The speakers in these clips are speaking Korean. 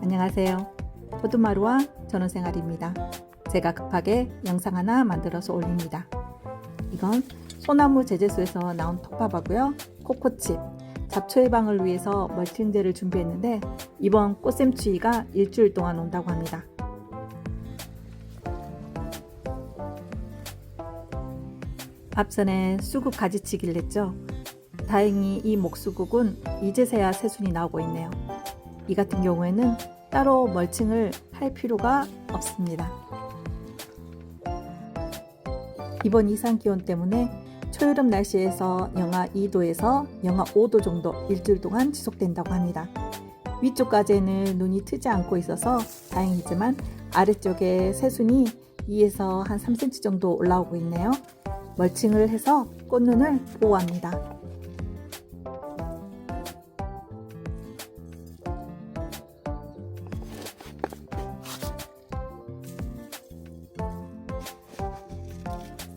안녕하세요. 호두마루와 전원생활입니다. 제가 급하게 영상 하나 만들어서 올립니다. 이건 소나무 제재소에서 나온 톱밥하고요, 코코칩, 잡초 예방을 위해서 멀칭제를 준비했는데 이번 꽃샘추위가 일주일 동안 온다고 합니다. 앞전에 수국 가지치기를 했죠. 다행히 이 목수국은 이제서야 새순이 나오고 있네요. 이 같은 경우에는 따로 멀칭을 할 필요가 없습니다. 이번 이상기온 때문에 초여름 날씨에서 영하 2도에서 영하 5도 정도 일주일 동안 지속된다고 합니다. 위쪽까지는 눈이 트지 않고 있어서 다행이지만 아래쪽에 새순이 2에서 한 3cm 정도 올라오고 있네요. 멀칭을 해서 꽃눈을 보호합니다.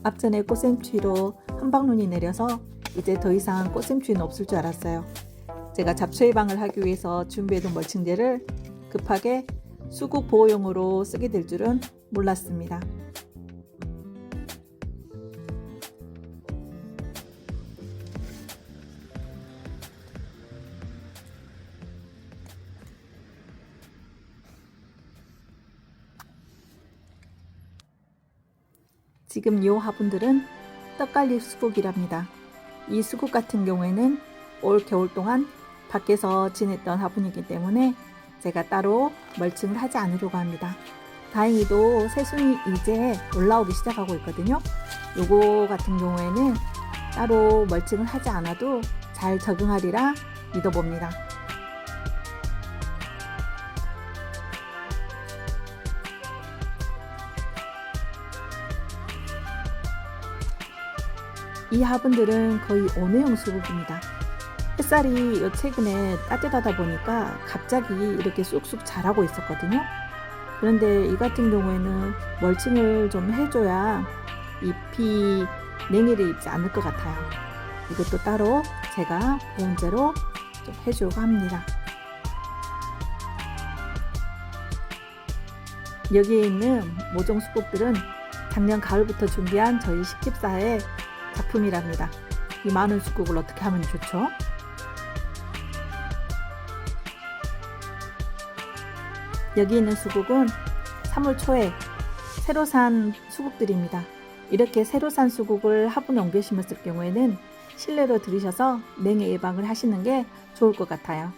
앞전에 꽃샘추위로 한방눈이 내려서 이제 더 이상 꽃샘추위는 없을 줄 알았어요. 제가 잡초 예방을 하기 위해서 준비해둔 멀칭제를 급하게 수국 보호용으로 쓰게 될 줄은 몰랐습니다. 지금 이 화분들은 떡갈리 수국이랍니다. 이 수국 같은 경우에는 올 겨울 동안 밖에서 지냈던 화분이기 때문에 제가 따로 멀칭을 하지 않으려고 합니다. 다행히도 새순이 이제 올라오기 시작하고 있거든요. 요거 같은 경우에는 따로 멀칭을 하지 않아도 잘 적응하리라 믿어봅니다. 이 화분들은 거의 온해용 수국입니다. 햇살이 최근에 따뜻하다 보니까 갑자기 이렇게 쑥쑥 자라고 있었거든요. 그런데 이 같은 경우에는 멀칭을 좀 해줘야 잎이 냉이를 입지 않을 것 같아요. 이것도 따로 제가 보온제로 좀 해주려고 합니다. 여기에 있는 모종 수국들은 작년 가을부터 준비한 저희 식집사의 작품이랍니다. 이 많은 수국을 어떻게 하면 좋죠? 여기 있는 수국은 3월 초에 새로 산 수국들입니다. 이렇게 새로 산 수국을 화분에 옮겨 심었을 경우에는 실내로 들이셔서 냉해 예방을 하시는 게 좋을 것 같아요.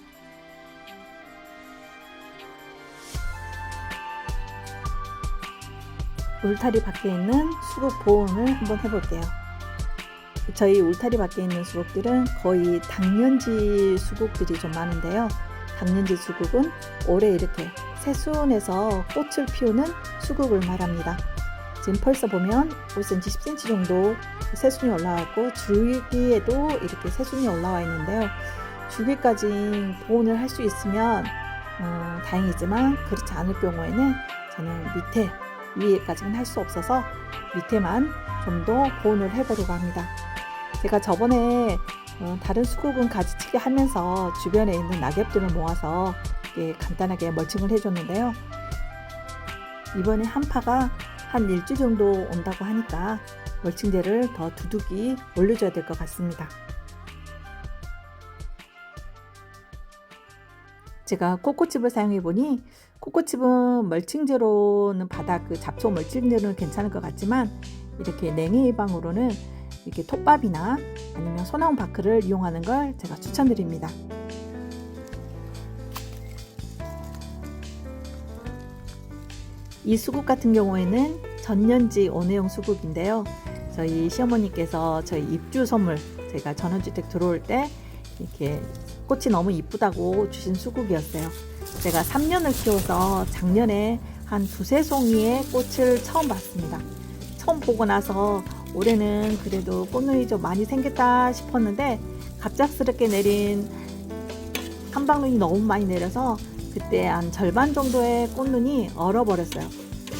울타리 밖에 있는 수국 보온을 한번 해볼게요. 저희 울타리 밖에 있는 수국들은 거의 당년지 수국들이 좀 많은데요. 당년지 수국은 올해 이렇게 새순에서 꽃을 피우는 수국을 말합니다. 지금 벌써 보면 5cm, 10cm 정도 새순이 올라왔고 줄기에도 이렇게 새순이 올라와 있는데요. 줄기까지 보온을 할 수 있으면 다행이지만 그렇지 않을 경우에는 저는 밑에 위에까지는 할 수 없어서 밑에만 좀 더 보온을 해보려고 합니다. 제가 저번에 다른 수국은 가지치기 하면서 주변에 있는 낙엽들을 모아서 간단하게 멀칭을 해줬는데요. 이번에 한파가 한 일주일 정도 온다고 하니까 멀칭제를 더 두둑이 올려줘야 될 것 같습니다. 제가 코코칩을 사용해 보니 코코칩은 멀칭제로는 바닥 잡초 멀칭제로는 괜찮을 것 같지만 이렇게 냉해 예방으로는 이렇게 톱밥이나 아니면 소나무 바크를 이용하는 걸 제가 추천드립니다. 이 수국 같은 경우에는 전년지 온해용 수국인데요. 저희 시어머니께서 저희 입주 선물, 제가 전원주택 들어올 때 이렇게 꽃이 너무 이쁘다고 주신 수국이었어요. 제가 3년을 키워서 작년에 한 2-3송이의 꽃을 처음 봤습니다. 처음 보고 나서 올해는 그래도 꽃눈이 좀 많이 생겼다 싶었는데 갑작스럽게 내린 한방눈이 너무 많이 내려서 그때 한 절반 정도의 꽃눈이 얼어버렸어요.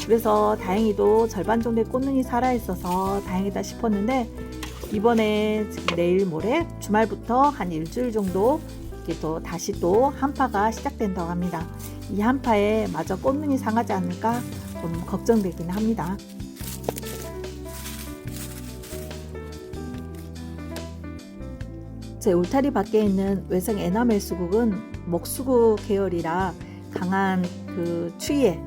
그래서 다행히도 절반 정도의 꽃눈이 살아있어서 다행이다 싶었는데 이번에 내일 모레 주말부터 한 일주일 정도 이게 또 다시 또 한파가 시작된다고 합니다. 이 한파에 마저 꽃눈이 상하지 않을까 좀 걱정되긴 합니다. 제 울타리 밖에 있는 외성 에나멜 수국은 목수국 계열이라 강한 그 추위에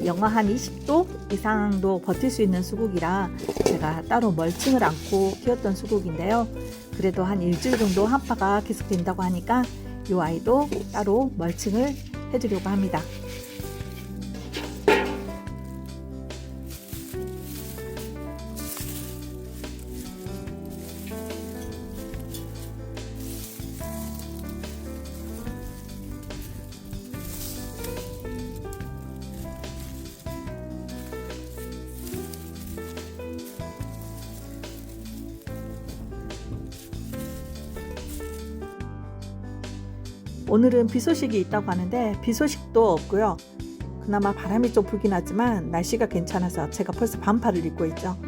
영하 한 20도 이상도 버틸 수 있는 수국이라 제가 따로 멀칭을 않고 키웠던 수국인데요. 그래도 한 일주일 정도 한파가 계속된다고 하니까 이 아이도 따로 멀칭을 해주려고 합니다. 오늘은 비 소식이 있다고 하는데 비 소식도 없고요. 그나마 바람이 좀 불긴 하지만 날씨가 괜찮아서 제가 벌써 반팔을 입고 있죠.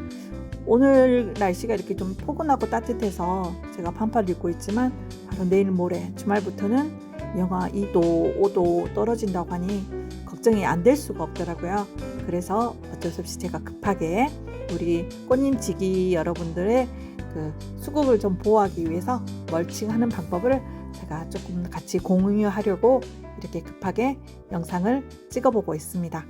오늘 날씨가 이렇게 좀 포근하고 따뜻해서 제가 반팔을 입고 있지만 바로 내일 모레 주말부터는 영하 2도, 5도 떨어진다고 하니 걱정이 안 될 수가 없더라고요. 그래서 어쩔 수 없이 제가 급하게 우리 꽃님지기 여러분들의 그 수국을 좀 보호하기 위해서 멀칭하는 방법을 제가 조금 같이 공유하려고 이렇게 급하게 영상을 찍어보고 있습니다.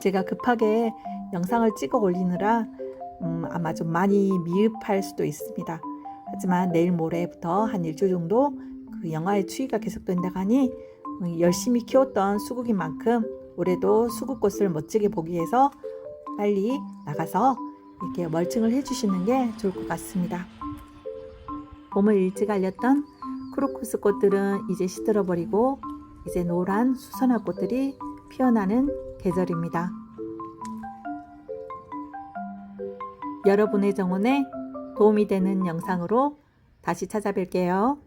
제가 급하게 영상을 찍어 올리느라 아마 좀 많이 미흡할 수도 있습니다. 하지만 내일 모레부터 한 일주일 정도 그 영하의 추위가 계속된다고 하니 열심히 키웠던 수국인 만큼 올해도 수국꽃을 멋지게 보기 위해서 빨리 나가서 이렇게 멀칭을 해주시는 게 좋을 것 같습니다. 봄을 일찍 알렸던 크로쿠스 꽃들은 이제 시들어버리고 이제 노란 수선화 꽃들이 피어나는 계절입니다. 여러분의 정원에 도움이 되는 영상으로 다시 찾아뵐게요.